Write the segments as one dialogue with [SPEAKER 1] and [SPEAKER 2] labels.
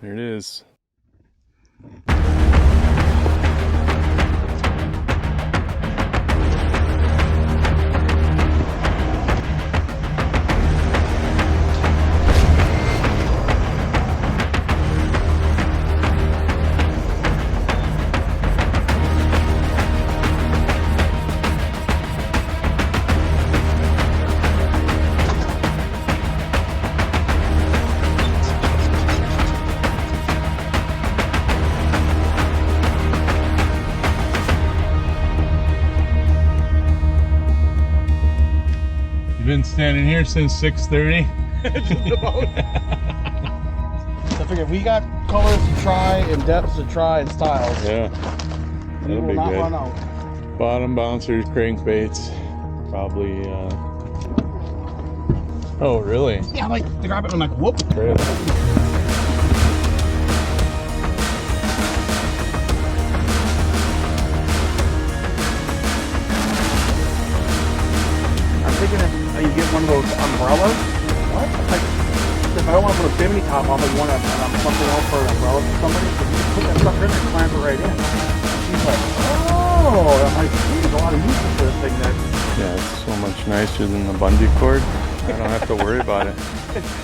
[SPEAKER 1] There it is. Been standing here since 6:30.
[SPEAKER 2] Just about. I figured we got colors to try and depths to try and styles.
[SPEAKER 1] Yeah,
[SPEAKER 2] We
[SPEAKER 1] that'll
[SPEAKER 2] will
[SPEAKER 1] be
[SPEAKER 2] not
[SPEAKER 1] good.
[SPEAKER 2] run out.
[SPEAKER 1] Bottom bouncers, crankbaits, probably. Oh, really?
[SPEAKER 2] Yeah, like they grab it and I'm like, whoop.
[SPEAKER 1] Really?
[SPEAKER 2] I'm thinking if you get one of those umbrellas. What? Like, if I don't want to put a bimini top on, but you want to something else for an umbrella for somebody, you can put that sucker in and clamp it right in. And she's like, oh, I'm like, geez, there's a lot of uses for this thing that.
[SPEAKER 1] Yeah, it's so much nicer than the bungee cord. I don't have to worry about it.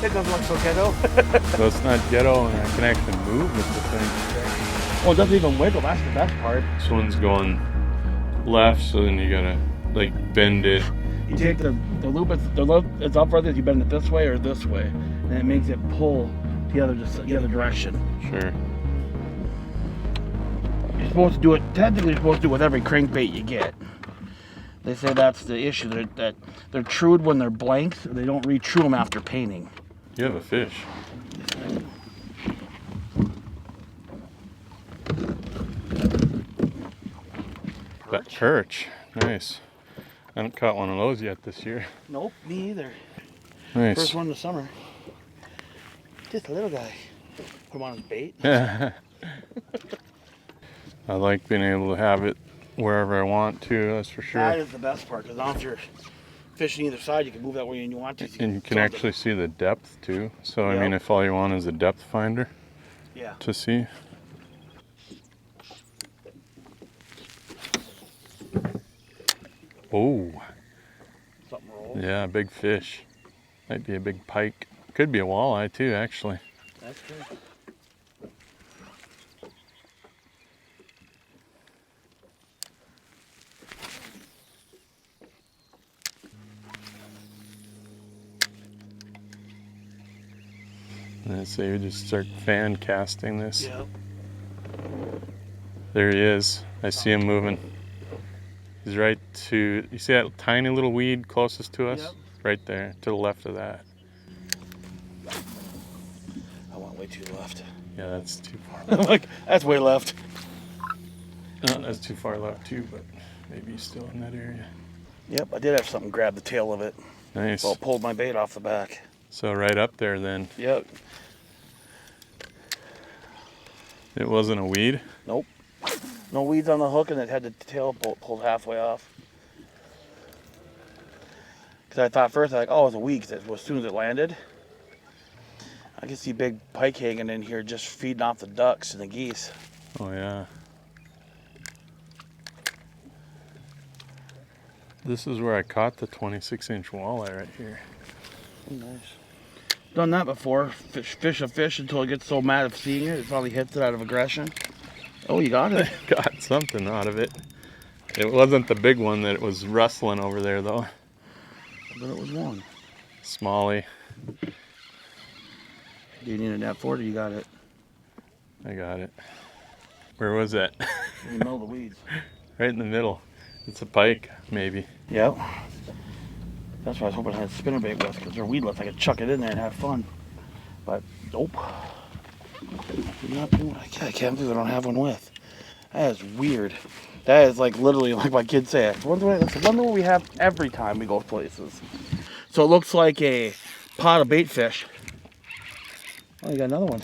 [SPEAKER 2] It doesn't look so ghetto.
[SPEAKER 1] So it's not ghetto, and I can actually move with the thing.
[SPEAKER 2] Well, it doesn't even wiggle. That's the best part.
[SPEAKER 1] This one's going left, so then you gotta like bend it.
[SPEAKER 2] You take the loop, it's up further, you bend it this way or this way, and it makes it pull the other direction.
[SPEAKER 1] Sure.
[SPEAKER 2] You're supposed to do it, technically you're supposed to do it with every crankbait you get. They say that's the issue, that they're trued when they're blank, so they don't re-true them after painting.
[SPEAKER 1] You have a fish. That perch. Nice. I haven't caught one of those yet this year.
[SPEAKER 2] Nope, me either.
[SPEAKER 1] Nice.
[SPEAKER 2] First one in the summer. Just a little guy. Put him on his bait.
[SPEAKER 1] I like being able to have it wherever I want to, that's for sure.
[SPEAKER 2] That is the best part, because now if you're fishing either side, you can move that way and you want to.
[SPEAKER 1] And you can actually see the depth too. So, I mean,
[SPEAKER 2] Yep.
[SPEAKER 1] if all you want is a depth finder
[SPEAKER 2] Yeah.
[SPEAKER 1] to see. Oh,
[SPEAKER 2] Something rolls.
[SPEAKER 1] yeah, big fish. Might be a big pike. Could be a walleye too, actually.
[SPEAKER 2] That's good.
[SPEAKER 1] And so you just start fan casting this.
[SPEAKER 2] Yep.
[SPEAKER 1] There he is. I see him moving. He's right to, you see that tiny little weed closest to us?
[SPEAKER 2] Yep.
[SPEAKER 1] Right there, to the left of that.
[SPEAKER 2] I went way too left.
[SPEAKER 1] Yeah, that's too far.
[SPEAKER 2] Like, that's way left.
[SPEAKER 1] That's too far left too, but maybe he's still in that area.
[SPEAKER 2] Yep, I did have something grab the tail of it.
[SPEAKER 1] Nice.
[SPEAKER 2] So it pulled my bait off the back.
[SPEAKER 1] So right up there then.
[SPEAKER 2] Yep.
[SPEAKER 1] It wasn't a weed?
[SPEAKER 2] Nope. No weeds on the hook, and it had the tail pulled halfway off. Because I thought first, like, oh, it was a weed, because as soon as it landed, I could see big pike hanging in here just feeding off the ducks and the geese.
[SPEAKER 1] Oh yeah. This is where I caught the 26-inch walleye right here.
[SPEAKER 2] Oh, nice. Done that before. Fish a fish until it gets so mad of seeing it, it probably hits it out of aggression. Oh, you got it.
[SPEAKER 1] Got something out of it. It wasn't the big one that it was rustling over there though.
[SPEAKER 2] But it was one.
[SPEAKER 1] Smallie.
[SPEAKER 2] Do you need a net for it, or you got it?
[SPEAKER 1] I got it. Where was that?
[SPEAKER 2] In the middle of the weeds.
[SPEAKER 1] Right in the middle. It's a pike, maybe.
[SPEAKER 2] Yep. That's why I was hoping I had spinnerbait with, because they're weedless. I could chuck it in there and have fun. But nope. Not doing it. I can't believe I don't have one with. That is weird. That is like literally like my kids say. It's one thing we have every time we go places. So it looks like a pot of bait fish. Oh, you got another one.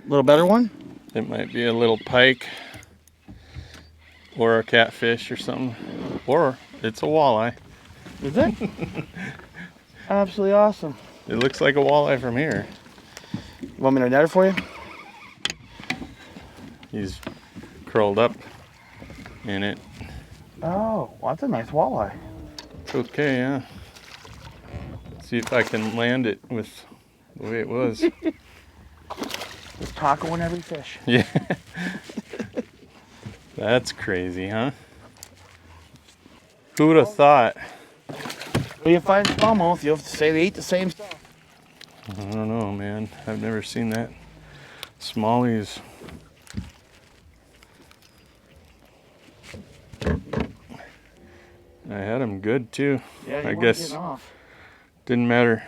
[SPEAKER 2] A little better one?
[SPEAKER 1] It might be a little pike or a catfish or something. Or it's a walleye.
[SPEAKER 2] Is it? Absolutely awesome.
[SPEAKER 1] It looks like a walleye from here.
[SPEAKER 2] You want me to net it for you?
[SPEAKER 1] He's curled up in it.
[SPEAKER 2] Oh, well, that's a nice walleye.
[SPEAKER 1] It's okay, yeah. See if I can land it with the way it was.
[SPEAKER 2] There's taco in every fish.
[SPEAKER 1] Yeah. That's crazy, huh? Who would have thought?
[SPEAKER 2] When you find smallmouth, you have to say they eat the same stuff.
[SPEAKER 1] I don't know, man. I've never seen that. Smallies. I had him good too.
[SPEAKER 2] Yeah,
[SPEAKER 1] I guess
[SPEAKER 2] off.
[SPEAKER 1] didn't matter.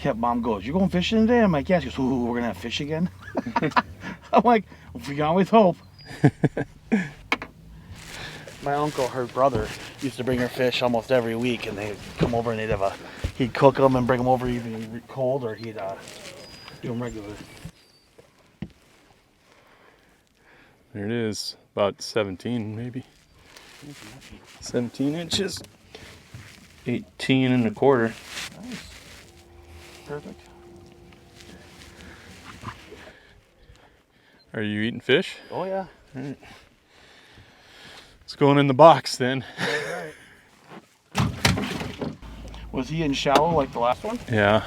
[SPEAKER 2] Yeah, Mom goes, "You going fishing today?" I'm like, "Yes." She goes, "Ooh, we're gonna have fish again." I'm like, "We can always hope." My uncle, her brother, used to bring her fish almost every week, and they'd come over and he'd cook them and bring them over either cold or he'd do them regular.
[SPEAKER 1] There it is. About 17 maybe. 17 inches. 18 and a quarter.
[SPEAKER 2] Nice. Perfect.
[SPEAKER 1] Are you eating fish?
[SPEAKER 2] Oh yeah.
[SPEAKER 1] All right. It's going in the box then.
[SPEAKER 2] Right. Was he in shallow like the last one?
[SPEAKER 1] Yeah.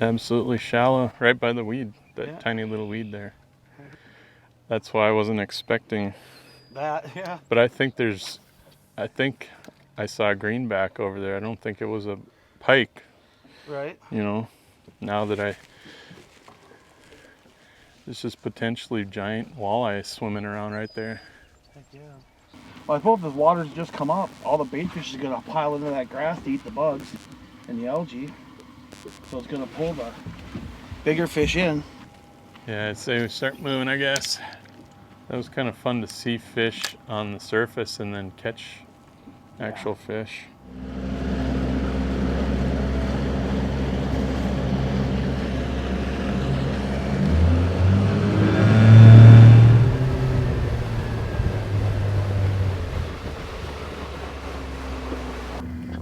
[SPEAKER 1] Absolutely shallow. Right by the weed. That
[SPEAKER 2] Yeah.
[SPEAKER 1] tiny little weed there. That's why I wasn't expecting.
[SPEAKER 2] That, yeah.
[SPEAKER 1] But I think I saw a greenback over there. I don't think it was a pike.
[SPEAKER 2] Right.
[SPEAKER 1] You know, now that there's just potentially giant walleye swimming around right there.
[SPEAKER 2] Heck yeah. Well, I suppose if the water's just come up, all the bait fish is gonna pile into that grass to eat the bugs and the algae. So it's gonna pull the bigger fish in.
[SPEAKER 1] Yeah, I'd say we start moving, I guess. That was kind of fun to see fish on the surface and then catch actual fish.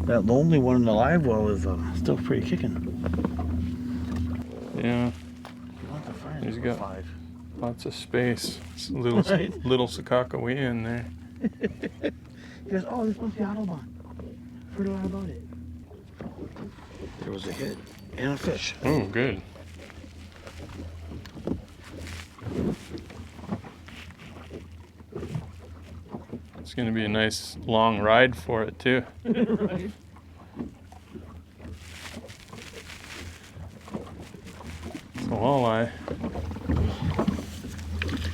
[SPEAKER 2] That lonely one in the live well is still pretty kicking.
[SPEAKER 1] Yeah,
[SPEAKER 2] Lots of fire.
[SPEAKER 1] He's got-
[SPEAKER 2] 5.
[SPEAKER 1] lots of space. It's a little
[SPEAKER 2] Right.
[SPEAKER 1] little Sakakawea in there.
[SPEAKER 2] He goes, "Oh, this must be Autobahn. Heard a lot about it." There was a hit and a fish.
[SPEAKER 1] Oh, good. It's gonna be a nice long ride for it too.
[SPEAKER 2] Right.
[SPEAKER 1] It's a walleye.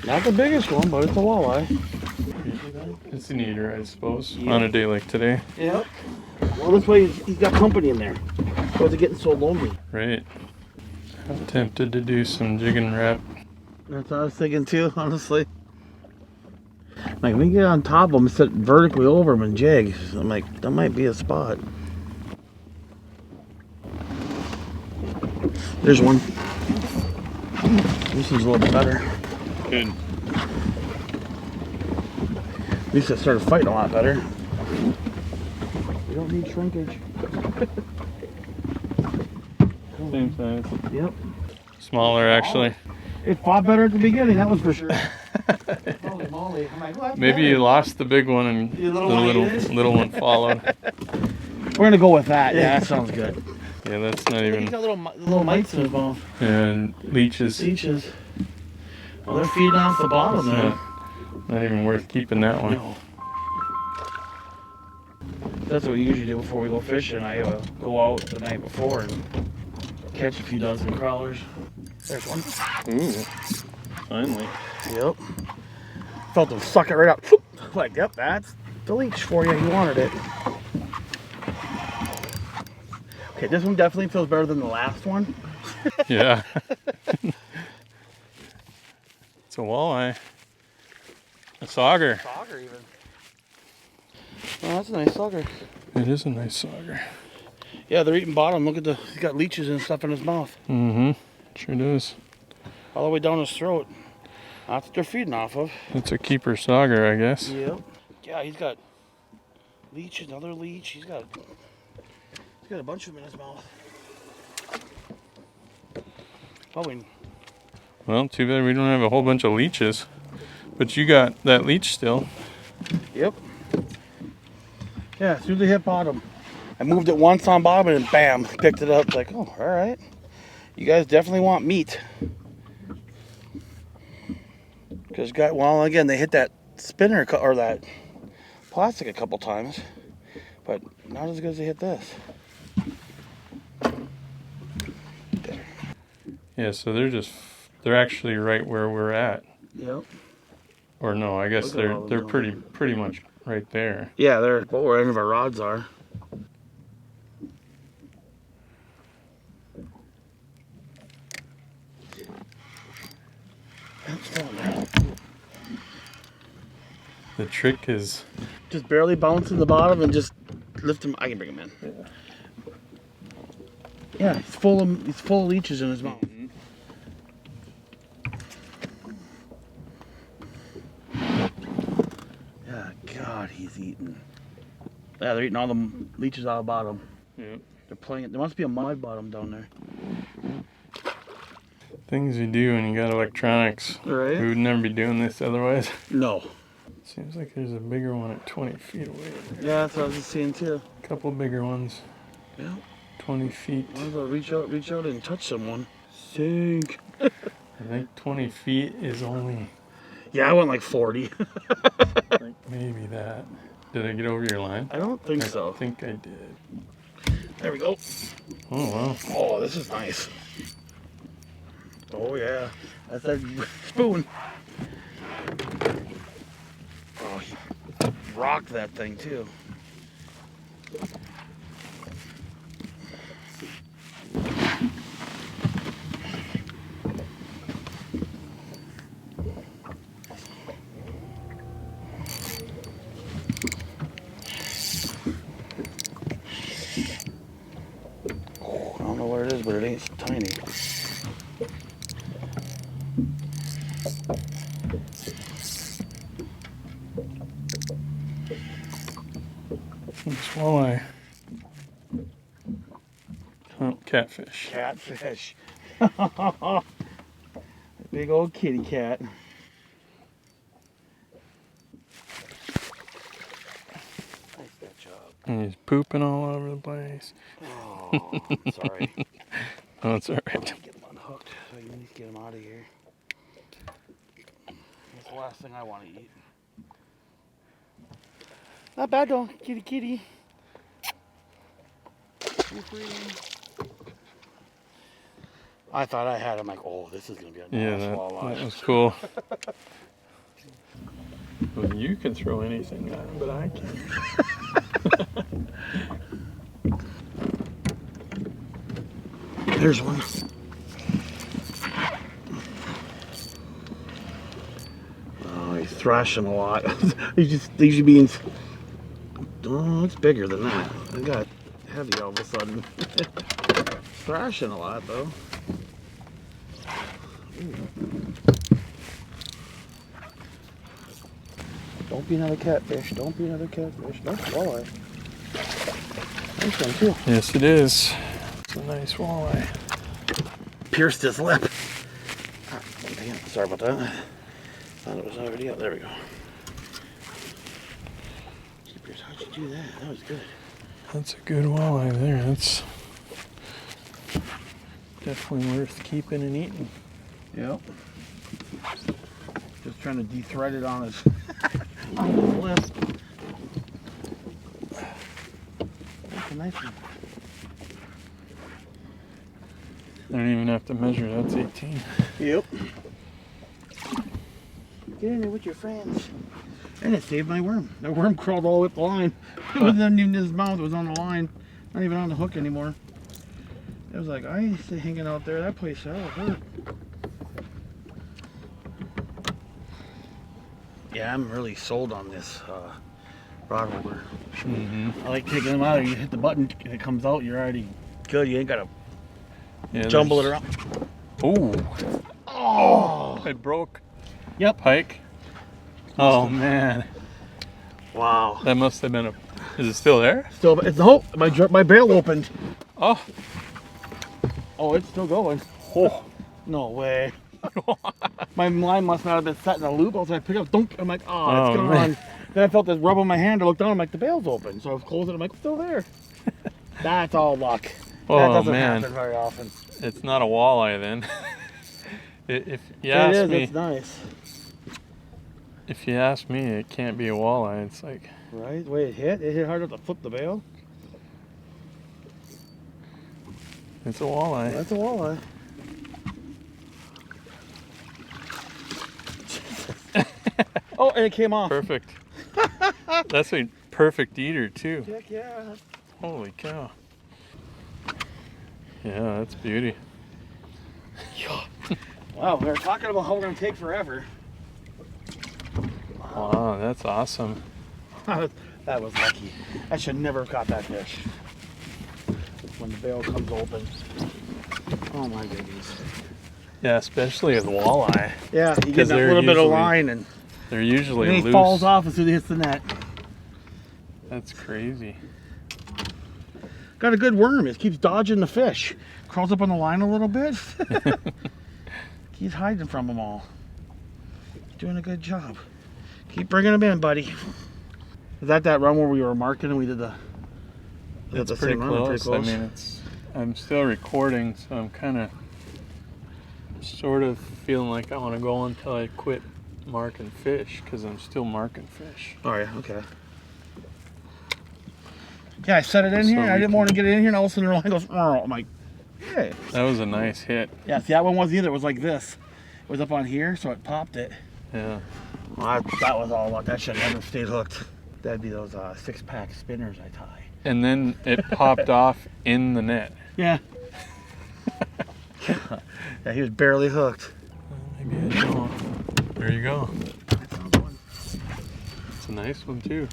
[SPEAKER 2] Not the biggest one, but it's a walleye.
[SPEAKER 1] It's an eater, I suppose,
[SPEAKER 2] Yeah.
[SPEAKER 1] on a day like today.
[SPEAKER 2] Yep. Well, this way he's got company in there. Why is it getting so lonely?
[SPEAKER 1] Right. I'm tempted to do some jig and wrap.
[SPEAKER 2] That's what I was thinking too, honestly. Like, we get on top of them, sit vertically over them and jig. I'm like, that might be a spot. There's one. This is a little bit better.
[SPEAKER 1] Good.
[SPEAKER 2] At least I started fighting a lot better. We don't need shrinkage.
[SPEAKER 1] Same size.
[SPEAKER 2] Yep.
[SPEAKER 1] Smaller, actually.
[SPEAKER 2] It fought better at the beginning, that was for sure. Holy moly. I'm like, well,
[SPEAKER 1] Maybe you lost the big one and
[SPEAKER 2] The
[SPEAKER 1] the
[SPEAKER 2] little one
[SPEAKER 1] little
[SPEAKER 2] ate it?
[SPEAKER 1] little one followed.
[SPEAKER 2] we're gonna go with that. Yeah, that sounds good.
[SPEAKER 1] Yeah, that's not
[SPEAKER 2] He's
[SPEAKER 1] even.
[SPEAKER 2] got little mites in his mouth.
[SPEAKER 1] And leeches.
[SPEAKER 2] Leeches. Well, they're feeding off the bottom there.
[SPEAKER 1] Not even worth keeping that one.
[SPEAKER 2] No. That's what we usually do before we go fishing. I go out the night before and catch a few dozen crawlers. There's one.
[SPEAKER 1] Ooh. Finally.
[SPEAKER 2] Yep. Felt them suck it right up. Like, yep, that's the leech for you. You wanted it. Okay, this one definitely feels better than the last one.
[SPEAKER 1] Yeah. It's a walleye. A sauger.
[SPEAKER 2] Sauger even. Oh, that's a nice sauger.
[SPEAKER 1] It is a nice sauger.
[SPEAKER 2] Yeah, they're eating bottom. Look at he's got leeches and stuff in his mouth.
[SPEAKER 1] Mm-hmm. Sure does.
[SPEAKER 2] All the way down his throat. That's what they're feeding off of.
[SPEAKER 1] It's a keeper sauger, I guess.
[SPEAKER 2] Yep. Yeah, he's got Leech, another leech. He's got a bunch of them in his mouth. Probably.
[SPEAKER 1] Well, too bad we don't have a whole bunch of leeches. But you got that leech still.
[SPEAKER 2] Yep. Yeah, as soon as they hit bottom. I moved it once on bottom and bam, picked it up. It's like, oh, all right. You guys definitely want meat. Because, well, again, they hit that spinner or that plastic a couple times. But not as good as they hit this. There.
[SPEAKER 1] Yeah, so they're actually right where we're at.
[SPEAKER 2] Yep.
[SPEAKER 1] Or no, I guess they're pretty much right there.
[SPEAKER 2] Yeah, they're where any of our rods are.
[SPEAKER 1] The trick is
[SPEAKER 2] just barely bounce in the bottom and just lift him. I can bring him in. Yeah, he's full of leeches in his mouth. Yeah, God, he's eating. Yeah, they're eating all the leeches out of the bottom.
[SPEAKER 1] Yeah.
[SPEAKER 2] They're playing it. There must be a mud bottom down there.
[SPEAKER 1] Things you do when you got electronics.
[SPEAKER 2] Right.
[SPEAKER 1] We would never be doing this otherwise.
[SPEAKER 2] No.
[SPEAKER 1] Seems like there's a bigger one at 20 feet away.
[SPEAKER 2] Yeah, that's what I was just seeing too.
[SPEAKER 1] A couple bigger ones.
[SPEAKER 2] Yeah.
[SPEAKER 1] 20 feet.
[SPEAKER 2] I was gonna reach out and touch someone. Sink.
[SPEAKER 1] I think 20 feet is only...
[SPEAKER 2] Yeah, I went like 40.
[SPEAKER 1] like maybe that. Did I get over your line?
[SPEAKER 2] I don't think so.
[SPEAKER 1] I think I did.
[SPEAKER 2] There we go.
[SPEAKER 1] Oh, wow.
[SPEAKER 2] Oh, this is nice. Oh, yeah. That's that spoon. Oh, he rocked that thing, too. I don't know what it is, but it ain't tiny.
[SPEAKER 1] It's walleye. Oh, catfish.
[SPEAKER 2] Catfish. Big old kitty cat. Nice that job.
[SPEAKER 1] And he's pooping all over the place.
[SPEAKER 2] Oh, sorry.
[SPEAKER 1] Oh, it's alright.
[SPEAKER 2] Get him unhooked so you need to get him out of here. That's the last thing I want to eat. Not bad though, kitty kitty. I thought I had him like, oh, this is going to be a nice walleye.
[SPEAKER 1] That was cool. Well, you can throw anything at him, but I can't.
[SPEAKER 2] There's one. Oh, he's thrashing a lot. He's being. Oh, it's bigger than that. I got heavy all of a sudden. Thrashing a lot though. Ooh. Don't be another catfish. Don't be another catfish. Nice walleye. Nice one too.
[SPEAKER 1] Yes, it is. It's a nice walleye.
[SPEAKER 2] Pierced his lip. Ah, damn, sorry about that. Thought it was already out. There we go. How'd you do that? That was good.
[SPEAKER 1] That's a good walleye there. That's definitely worth keeping and eating.
[SPEAKER 2] Yep. Just trying to de-thread it on his lip. That's a nice one.
[SPEAKER 1] I don't even have to measure. That's 18.
[SPEAKER 2] Yep. Get in there with your friends. And it saved my worm. The worm crawled all up the line. It wasn't even in his mouth. It was on the line. Not even on the hook anymore. It was like, I used to hanging out there. That place hurt. Yeah, I'm really sold on this rod holder. I like taking them out. You hit the button and it comes out. You're already good. You ain't got to jumble it around.
[SPEAKER 1] Oh! It broke.
[SPEAKER 2] Yep.
[SPEAKER 1] Pike. Oh man.
[SPEAKER 2] Wow.
[SPEAKER 1] That must have been a. Is it still there?
[SPEAKER 2] Still, it's no. My bail opened.
[SPEAKER 1] Oh.
[SPEAKER 2] Oh, it's still going. Oh, no way. My line must not have been set in a loop. I was like, pick up, dunk. I'm like, oh, it's gone.
[SPEAKER 1] Man.
[SPEAKER 2] Then I felt this rub on my hand. I looked down. I'm like, the bail's open. So I was closing. I'm like, it's still there. That's all luck. That
[SPEAKER 1] Oh
[SPEAKER 2] doesn't
[SPEAKER 1] man.
[SPEAKER 2] happen very often.
[SPEAKER 1] It's not a walleye then. If you
[SPEAKER 2] It
[SPEAKER 1] ask
[SPEAKER 2] is.
[SPEAKER 1] me,
[SPEAKER 2] It's nice.
[SPEAKER 1] if you ask me, it can't be a walleye. It's like.
[SPEAKER 2] Right? The way it hit hard enough to flip the bail.
[SPEAKER 1] It's a walleye.
[SPEAKER 2] That's a walleye. Oh, and it came off.
[SPEAKER 1] Perfect. That's a perfect eater too.
[SPEAKER 2] Heck yeah.
[SPEAKER 1] Holy cow. Yeah, that's beauty.
[SPEAKER 2] Wow, we were talking about how we're going to take forever.
[SPEAKER 1] Wow, that's awesome.
[SPEAKER 2] That was lucky. I should never have caught that fish. When the bail comes open. Oh my goodness.
[SPEAKER 1] Yeah, especially with walleye.
[SPEAKER 2] Yeah, you get
[SPEAKER 1] 'Cause
[SPEAKER 2] that
[SPEAKER 1] they're
[SPEAKER 2] little bit of
[SPEAKER 1] usually
[SPEAKER 2] line and
[SPEAKER 1] They're usually
[SPEAKER 2] then he
[SPEAKER 1] loose.
[SPEAKER 2] falls off as soon as he hits the net.
[SPEAKER 1] That's crazy.
[SPEAKER 2] Got a good worm. It keeps dodging the fish. Crawls up on the line a little bit. He's hiding from them all. Doing a good job. Keep bringing them in, buddy. Is that run where we were marking and we did the...
[SPEAKER 1] It's pretty close. I mean, I'm still recording, so I'm kind of sort of feeling like I want to go until I quit marking fish, because I'm still marking fish.
[SPEAKER 2] Oh yeah, okay. Yeah, I set it in
[SPEAKER 1] So
[SPEAKER 2] here. I
[SPEAKER 1] we
[SPEAKER 2] didn't want to get it in here, and all of a sudden the line goes. Oh, I'm like, hey.
[SPEAKER 1] That was a nice hit.
[SPEAKER 2] Yeah, see that one wasn't either. It was like this. It was up on here, so it popped it.
[SPEAKER 1] Yeah.
[SPEAKER 2] Well, that was all luck. That should never stayed hooked. That'd be those 6-pack spinners I tie.
[SPEAKER 1] And then it popped off in the net.
[SPEAKER 2] Yeah. Yeah, he was barely hooked.
[SPEAKER 1] Maybe I don't. There you go. It's a nice one too.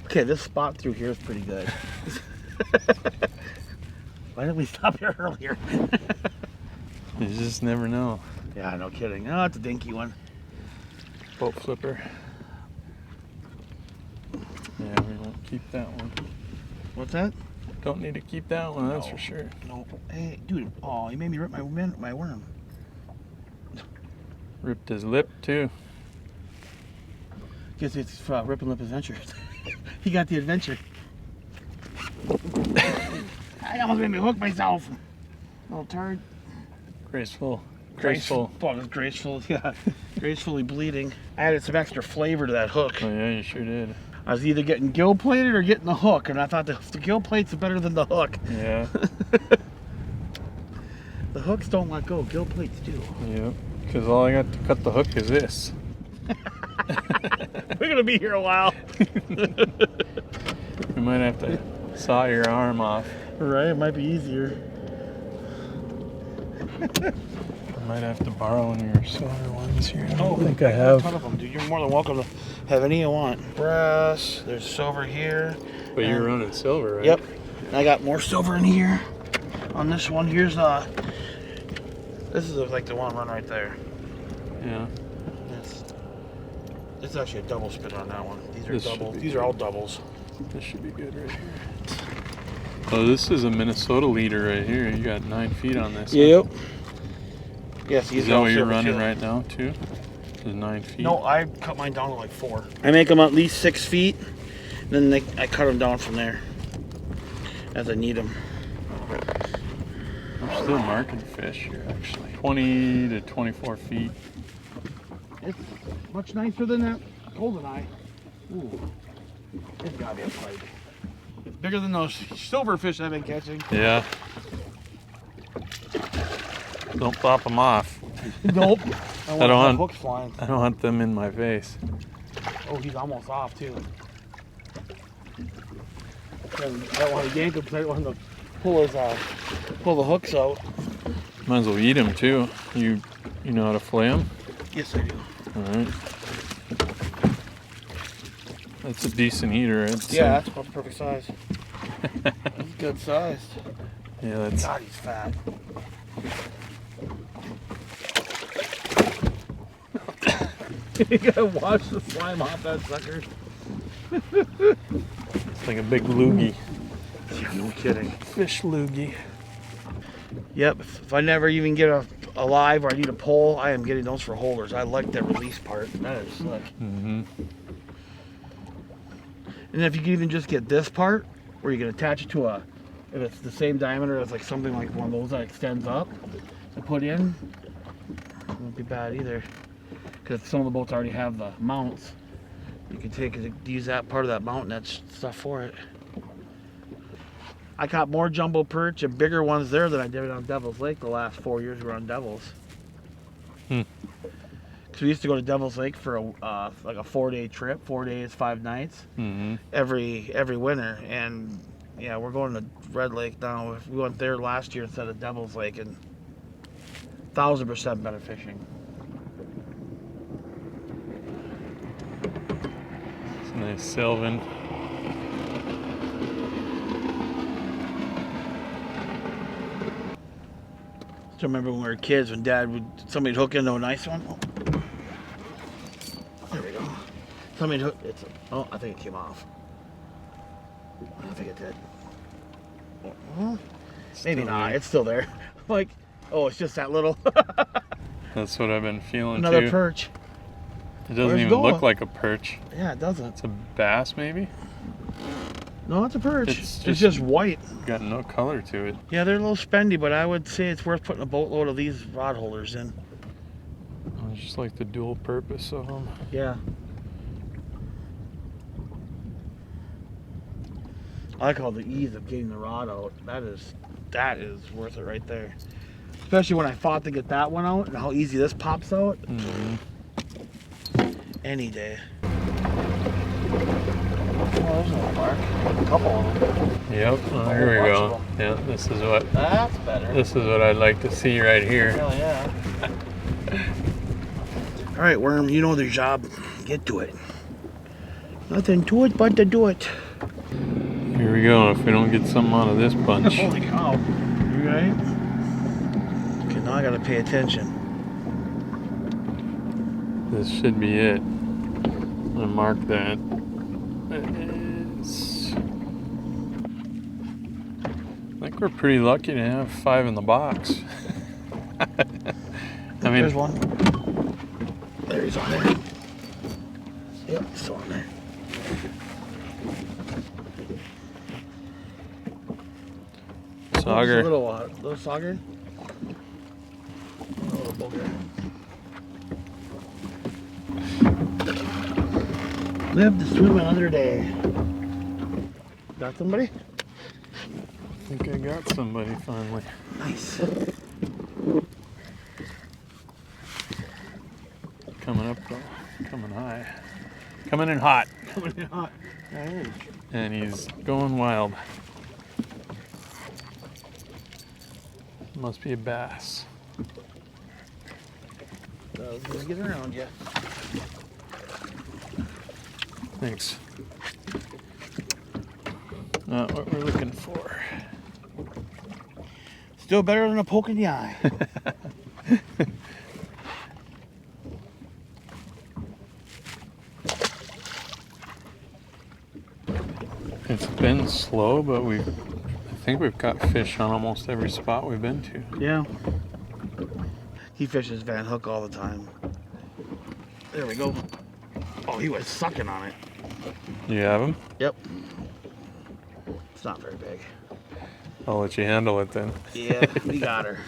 [SPEAKER 2] Okay, this spot through here is pretty good. Why didn't we stop here earlier?
[SPEAKER 1] You just never know.
[SPEAKER 2] Yeah, no kidding. Oh, it's a dinky one.
[SPEAKER 1] Boat flipper. Yeah, we won't keep that one.
[SPEAKER 2] What's that?
[SPEAKER 1] Don't need to keep that one, that's
[SPEAKER 2] No.
[SPEAKER 1] for sure.
[SPEAKER 2] No. Hey, dude. Oh, you made me rip my worm.
[SPEAKER 1] Ripped his lip too.
[SPEAKER 2] Guess it's Rip and Lip Adventures. He got the adventure. I almost made me hook myself. Little turd.
[SPEAKER 1] Graceful.
[SPEAKER 2] Oh, it was graceful. Yeah. Gracefully bleeding. I added some extra flavor to that hook.
[SPEAKER 1] Oh yeah, you sure did.
[SPEAKER 2] I was either getting gill plated or getting the hook, and I thought the gill plates are better than the hook.
[SPEAKER 1] Yeah.
[SPEAKER 2] The hooks don't let go. Gill plates do.
[SPEAKER 1] Yep. Because all I got to cut the hook is this.
[SPEAKER 2] We're gonna be here a while.
[SPEAKER 1] We might have to saw your arm off.
[SPEAKER 2] Right, it might be easier.
[SPEAKER 1] I might have to borrow one of your silver ones here. I
[SPEAKER 2] Oh,
[SPEAKER 1] don't think I have.
[SPEAKER 2] A ton of them, dude. You're more than welcome to have any you want. Brass. There's silver here.
[SPEAKER 1] But you're running silver, right?
[SPEAKER 2] Yep. And I got more silver in here. On this one, here's this is like the one run right there.
[SPEAKER 1] Yeah.
[SPEAKER 2] It's actually a double spin on that one. These are
[SPEAKER 1] This
[SPEAKER 2] double.
[SPEAKER 1] should be
[SPEAKER 2] These are all doubles.
[SPEAKER 1] This should be good right here. Oh, this is a Minnesota leader right here. You got 9 feet on this.
[SPEAKER 2] Yep. Yes,
[SPEAKER 1] Is that what you're running right now too? Is 9 feet?
[SPEAKER 2] No, I cut mine down to like 4. I make them at least 6 feet, then I cut them down from there as I need them.
[SPEAKER 1] I'm still marking fish here actually. 20 to 24 feet.
[SPEAKER 2] It's much nicer than that goldeneye. Ooh, it's gotta be a pike. It's bigger than those silverfish I've been catching.
[SPEAKER 1] Yeah. Don't pop them off.
[SPEAKER 2] Nope. I
[SPEAKER 1] don't want-
[SPEAKER 2] hooks flying.
[SPEAKER 1] I don't want them in my face.
[SPEAKER 2] Oh, he's almost off too. And I don't want to yank him because I don't want him to pull the hooks out.
[SPEAKER 1] Might as well eat them too. You know how to flay them?
[SPEAKER 2] Yes, I do.
[SPEAKER 1] All right. That's a decent eater, I'd say.
[SPEAKER 2] Yeah, that's about the perfect size. He's good sized.
[SPEAKER 1] Yeah, that's.
[SPEAKER 2] God, he's fat. You gotta wash the slime off that sucker.
[SPEAKER 1] It's like a big loogie.
[SPEAKER 2] Yeah, no kidding.
[SPEAKER 1] Fish loogie.
[SPEAKER 2] Yep, if I never even get a live or I need a pole, I am getting those for holders. I like that release part. That is slick.
[SPEAKER 1] Mm-hmm.
[SPEAKER 2] And if you can even just get this part, where you can attach it to if it's the same diameter as like something like one of those that extends up to put in, it won't be bad either. Because some of the boats already have the mounts. You can use that part of that mount and that's stuff for it. I caught more jumbo perch and bigger ones there than I did on Devil's Lake the last 4 years we were on Devil's. Because we used to go to Devil's Lake for like a 4-day trip, 4 days, 5 nights, every winter. And yeah, we're going to Red Lake now. We went there last year instead of Devil's Lake, and 1000% better fishing.
[SPEAKER 1] It's a nice Sylvan.
[SPEAKER 2] I remember when we were kids, when somebody'd hook into a nice one. Oh. There we go. Somebody'd hook. Oh, I think it came off. I don't think it did. Well, maybe not.
[SPEAKER 1] There.
[SPEAKER 2] It's still there. Like, oh, it's just that little.
[SPEAKER 1] That's what I've been feeling
[SPEAKER 2] Another
[SPEAKER 1] too.
[SPEAKER 2] perch.
[SPEAKER 1] It doesn't even look like a perch.
[SPEAKER 2] Yeah, it doesn't.
[SPEAKER 1] It's a bass, maybe.
[SPEAKER 2] No, it's a perch.
[SPEAKER 1] It's
[SPEAKER 2] just white.
[SPEAKER 1] Got no color to it.
[SPEAKER 2] Yeah, they're a little spendy, but I would say it's worth putting a boatload of these rod holders in.
[SPEAKER 1] I just like the dual purpose of them.
[SPEAKER 2] Yeah. I like all the ease of getting the rod out. That is worth it right there. Especially when I fought to get that one out and how easy this pops out. Any day. Oh, there's no mark. A couple of them.
[SPEAKER 1] Yep. Oh, here we go. Yeah, this is what.
[SPEAKER 2] That's better.
[SPEAKER 1] This is what I'd like to see right here.
[SPEAKER 2] Hell yeah. All right, Worm. You know the job. Get to it. Nothing to it but to do it.
[SPEAKER 1] Here we go. If we don't get something out of this bunch.
[SPEAKER 2] Holy cow. You right? Okay, now I gotta pay attention.
[SPEAKER 1] This should be it. I'm gonna mark that. I think we're pretty lucky to have 5 in the box. I mean,
[SPEAKER 2] there's one. There, he's on there. Yep, still on there.
[SPEAKER 1] Sauger.
[SPEAKER 2] Little sauger. Little booger. Live to swim another day. Got somebody?
[SPEAKER 1] I think I got somebody finally.
[SPEAKER 2] Nice.
[SPEAKER 1] Coming up though. Coming high. Coming in hot.
[SPEAKER 2] Coming in hot. Nice.
[SPEAKER 1] And he's going wild. Must be a bass.
[SPEAKER 2] Let's just get around you.
[SPEAKER 1] Thanks. Not what we're looking for.
[SPEAKER 2] Still better than a poke in the eye.
[SPEAKER 1] It's been slow, but I think we've got fish on almost every spot we've been to.
[SPEAKER 2] Yeah. He fishes Van Hook all the time. There we go. Oh, he was sucking on it.
[SPEAKER 1] You have him?
[SPEAKER 2] Yep. It's not very big.
[SPEAKER 1] I'll let you handle it then.
[SPEAKER 2] Yeah, we got her.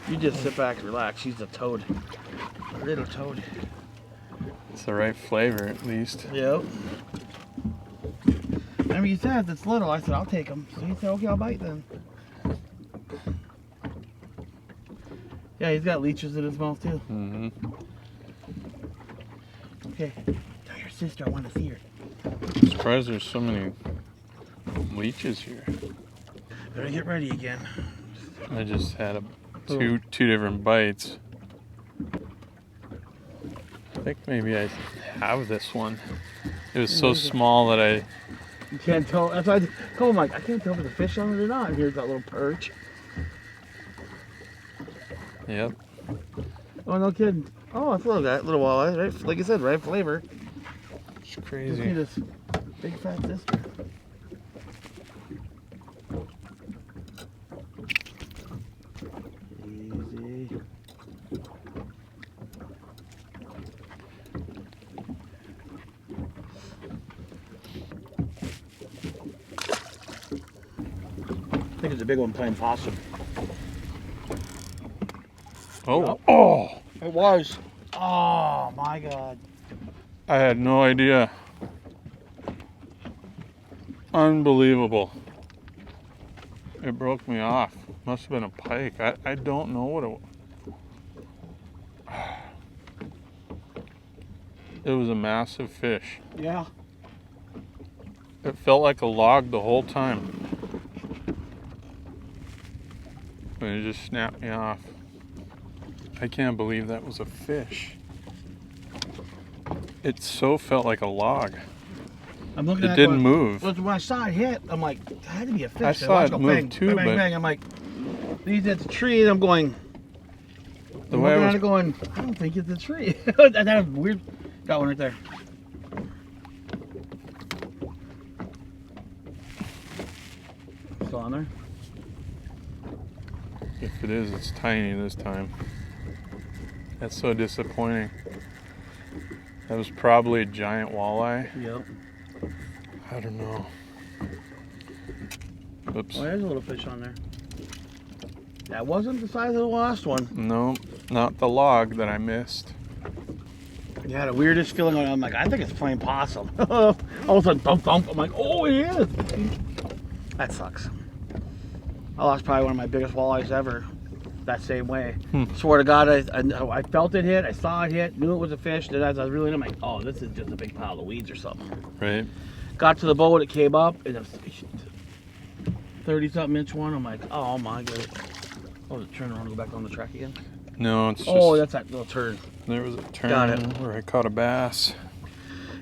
[SPEAKER 2] You just sit back and relax. She's a toad. A little toad.
[SPEAKER 1] It's the right flavor, at least.
[SPEAKER 2] Yep. I mean, you said it's little. I said, I'll take them. So he said, okay, I'll bite then. Yeah, he's got leeches in his mouth, too.
[SPEAKER 1] Mm-hmm.
[SPEAKER 2] Okay. Tell your sister I want to see her.
[SPEAKER 1] I'm surprised there's so many leeches here.
[SPEAKER 2] Better get ready again.
[SPEAKER 1] I just had two different bites. I think maybe I have this one. It was so small that I...
[SPEAKER 2] You can't tell. That's why I told him, like, I can't tell if it's a fish on it or not. And here's that little perch.
[SPEAKER 1] Yep.
[SPEAKER 2] Oh, no kidding. Oh, it's a little walleye, right? Like you said, right flavor.
[SPEAKER 1] It's
[SPEAKER 2] Just
[SPEAKER 1] crazy.
[SPEAKER 2] need this big fat sister. Easy. I think it's a big one playing possum.
[SPEAKER 1] Oh,
[SPEAKER 2] Oh, it was. Oh my God.
[SPEAKER 1] I had no idea. Unbelievable. It broke me off. Must have been a pike. I don't know what it was. It was a massive fish.
[SPEAKER 2] Yeah.
[SPEAKER 1] It felt like a log the whole time. And it just snapped me off. I can't believe that was a fish. It so felt like a log.
[SPEAKER 2] I'm looking
[SPEAKER 1] It
[SPEAKER 2] at
[SPEAKER 1] didn't move.
[SPEAKER 2] When I saw it hit, I'm like, it had to be a fish.
[SPEAKER 1] I saw it move
[SPEAKER 2] bang,
[SPEAKER 1] too,
[SPEAKER 2] bang,
[SPEAKER 1] but
[SPEAKER 2] bang. I'm like, these at the tree, and I'm going.
[SPEAKER 1] the way I was,
[SPEAKER 2] it going, I don't think it's a tree. That was weird. Got one right there. Still on there?
[SPEAKER 1] if it is, it's tiny this time. That's so disappointing. That was probably a giant walleye.
[SPEAKER 2] Yep.
[SPEAKER 1] I don't know. Oops.
[SPEAKER 2] Oh, there's a little fish on there. That wasn't the size of the last one.
[SPEAKER 1] No, not the log that I missed.
[SPEAKER 2] Yeah, the weirdest feeling. I'm like, I think it's playing possum. All of a sudden, thump, thump. I'm like, oh, it is. That sucks. I lost probably one of my biggest walleyes ever. That same way. Swear to God, I felt it hit. I saw it hit. Knew it was a fish. Then as I was reeling, I'm like, oh, this is just a big pile of weeds or something.
[SPEAKER 1] Right.
[SPEAKER 2] Got to the boat. It came up. And it was 30-something inch one. I'm like, oh my God. Oh, turn around and go back on the track again.
[SPEAKER 1] No, it's just.
[SPEAKER 2] Oh, that's that little turn.
[SPEAKER 1] There was a turn
[SPEAKER 2] Got it.
[SPEAKER 1] where I caught a bass.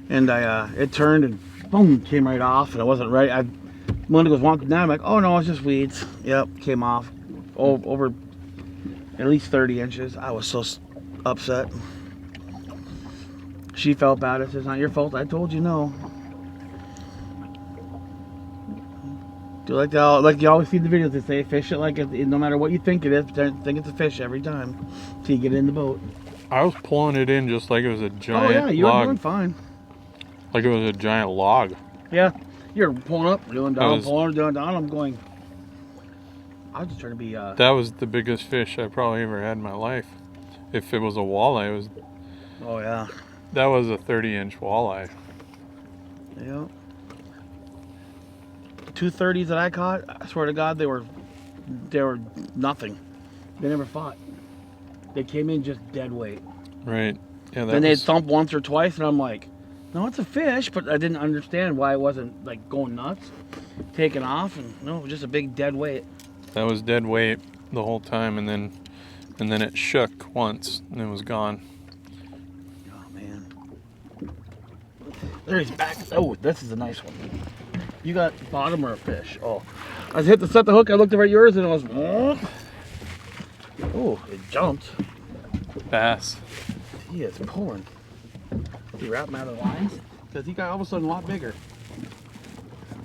[SPEAKER 2] And it turned and boom, came right off. And it wasn't right. Melinda goes walking down. I'm like, oh no, it's just weeds. Yep, came off. Over at least 30 inches. I was so upset. She felt bad. I said, it's not your fault. I told you no. Do you like you always see the videos, they say fish it like it, no matter what you think it is, pretend think it's a fish every time till you get in the boat.
[SPEAKER 1] I was pulling it in just like it was a giant
[SPEAKER 2] Oh yeah, you
[SPEAKER 1] log.
[SPEAKER 2] were doing fine.
[SPEAKER 1] Like it was a giant log.
[SPEAKER 2] Yeah, you're pulling up, doing down,
[SPEAKER 1] was-
[SPEAKER 2] pulling, doing down. I'm going. I was just trying to be.
[SPEAKER 1] That was the biggest fish I probably ever had in my life. If it was a walleye, it was.
[SPEAKER 2] Oh yeah.
[SPEAKER 1] That was a 30-inch walleye.
[SPEAKER 2] Yeah. 230s that I caught, I swear to God, they were nothing. They never fought. They came in just dead weight.
[SPEAKER 1] Right. Yeah. That
[SPEAKER 2] Then they'd
[SPEAKER 1] was,
[SPEAKER 2] thump once or twice, and I'm like, no, it's a fish, but I didn't understand why it wasn't like going nuts, taking off, and no, it was just a big dead weight.
[SPEAKER 1] that was dead weight the whole time, and then it shook once and it was gone.
[SPEAKER 2] Oh man. There he's back. Oh, this is a nice one. You got bottom or a fish? Oh, I hit to set the hook. I looked over at yours and it was. Oh, it jumped.
[SPEAKER 1] Bass.
[SPEAKER 2] He is pulling. He wrapped him out of the lines because he got all of a sudden a lot bigger.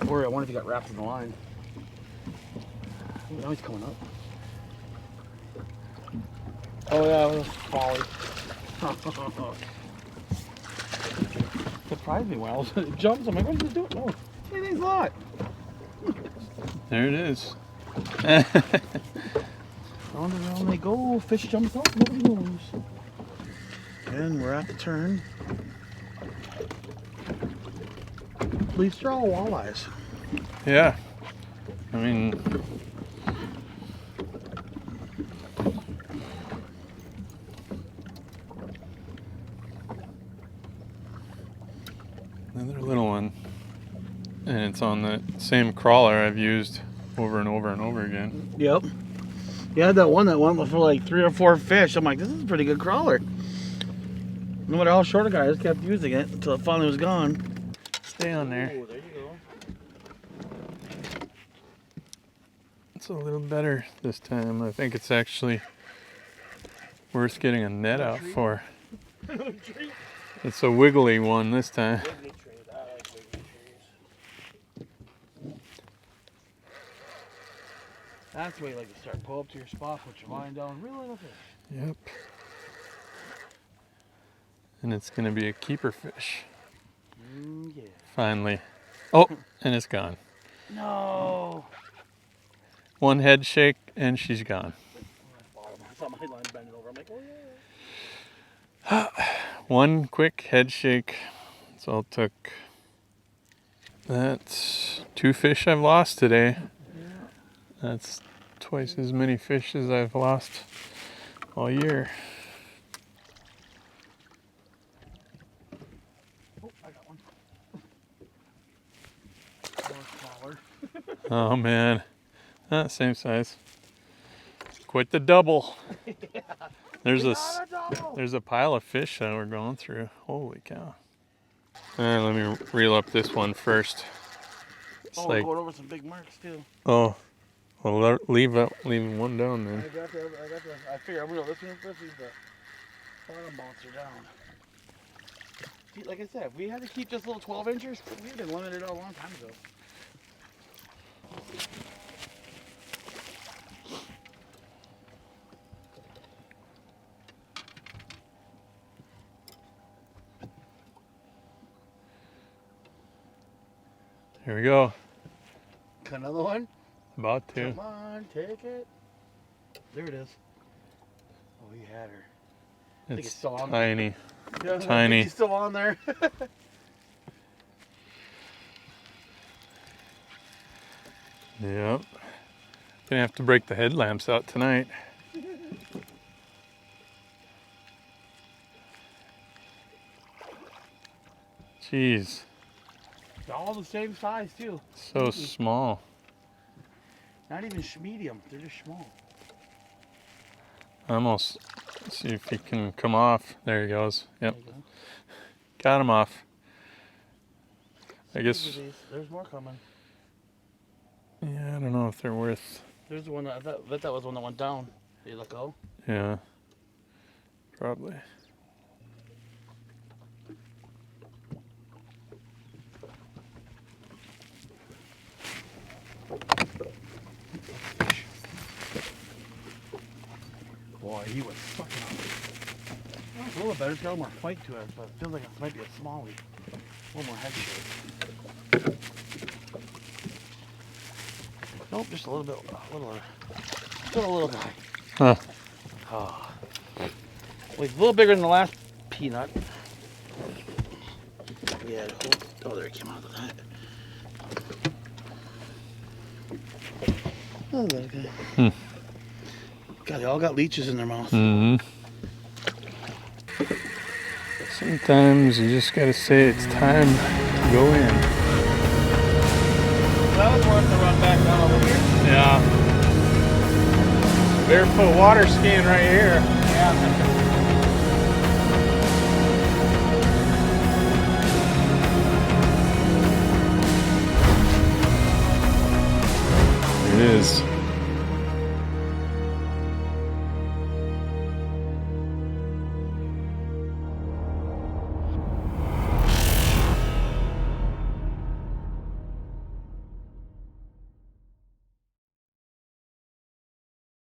[SPEAKER 2] Or I wonder if he got wrapped in the line. Now he's coming up. Oh yeah, it was folly. Surprised me when it jumps. I'm like, what is it doing? Oh, anything's not.
[SPEAKER 1] There it is.
[SPEAKER 2] When they go, fish jumps up, nobody moves. And we're at the turn. At least they're all walleyes.
[SPEAKER 1] Yeah. I mean. Another little one. And it's on the same crawler I've used over and over and over again.
[SPEAKER 2] Yep. You had that one that went for like 3 or 4 fish. I'm like, this is a pretty good crawler. No matter how short I got, I just kept using it until it finally was gone.
[SPEAKER 1] Stay on there.
[SPEAKER 2] Oh, there you go.
[SPEAKER 1] It's a little better this time. I think it's actually worth getting a net out for. It's a wiggly one this time.
[SPEAKER 2] Wiggly trees. I like wiggly trees. That's the way you like to start. Pull up to your spot, put your line down, reel in a fish.
[SPEAKER 1] Yep. And it's gonna be a keeper fish.
[SPEAKER 2] Yeah.
[SPEAKER 1] Finally. Oh, and it's gone.
[SPEAKER 2] No.
[SPEAKER 1] One head shake and she's gone.
[SPEAKER 2] I saw my line bending over. I'm like, oh yeah.
[SPEAKER 1] One quick head shake. That's all it took. That's 2 fish I've lost today. That's twice as many fish as I've lost all year.
[SPEAKER 2] Oh, I got one.
[SPEAKER 1] Oh man, same size. Quite the double.
[SPEAKER 2] Yeah.
[SPEAKER 1] There's a pile of fish that we're going through. Holy cow! Let me reel up this one first. It's
[SPEAKER 2] we're going over some big marks too.
[SPEAKER 1] Oh, well, leaving one down then.
[SPEAKER 2] I figure I'm real this one first, but bottom bouncer down. See, like I said, if we had to keep just little 12 inchers, we'd been limited a long time ago.
[SPEAKER 1] Here we go.
[SPEAKER 2] Another one?
[SPEAKER 1] About to.
[SPEAKER 2] Come on, take it. There it is. Oh, you had her. I think it's still on
[SPEAKER 1] tiny.
[SPEAKER 2] Yeah,
[SPEAKER 1] Tiny.
[SPEAKER 2] I think she's still on there.
[SPEAKER 1] Yep. Gonna have to break the headlamps out tonight. Jeez.
[SPEAKER 2] They're all the same size too.
[SPEAKER 1] So small.
[SPEAKER 2] Not even medium, they're just small.
[SPEAKER 1] Almost. See if he can come off. There he goes. Yep.
[SPEAKER 2] There you go.
[SPEAKER 1] Got him off. I guess.
[SPEAKER 2] There's more coming.
[SPEAKER 1] Yeah, I don't know if they're worth.
[SPEAKER 2] There's the one that I bet that was one that went down. Did you let go?
[SPEAKER 1] Yeah. Probably.
[SPEAKER 2] Boy, he was fucking on. It's a little better. It's got a little more fight to it, but it feels like it might be a smallie. A little more head shape. Nope, just a little bit, still a little guy.
[SPEAKER 1] Huh.
[SPEAKER 2] Oh. Well, he's a little bigger than the last peanut. Yeah, oh, there he came out of that. Oh, that guy. God, they all got leeches in their mouth.
[SPEAKER 1] Mm-hmm. Sometimes you just gotta say it's time to go in.
[SPEAKER 2] That was worth the run back down over here.
[SPEAKER 1] Yeah. Barefoot water skiing right here.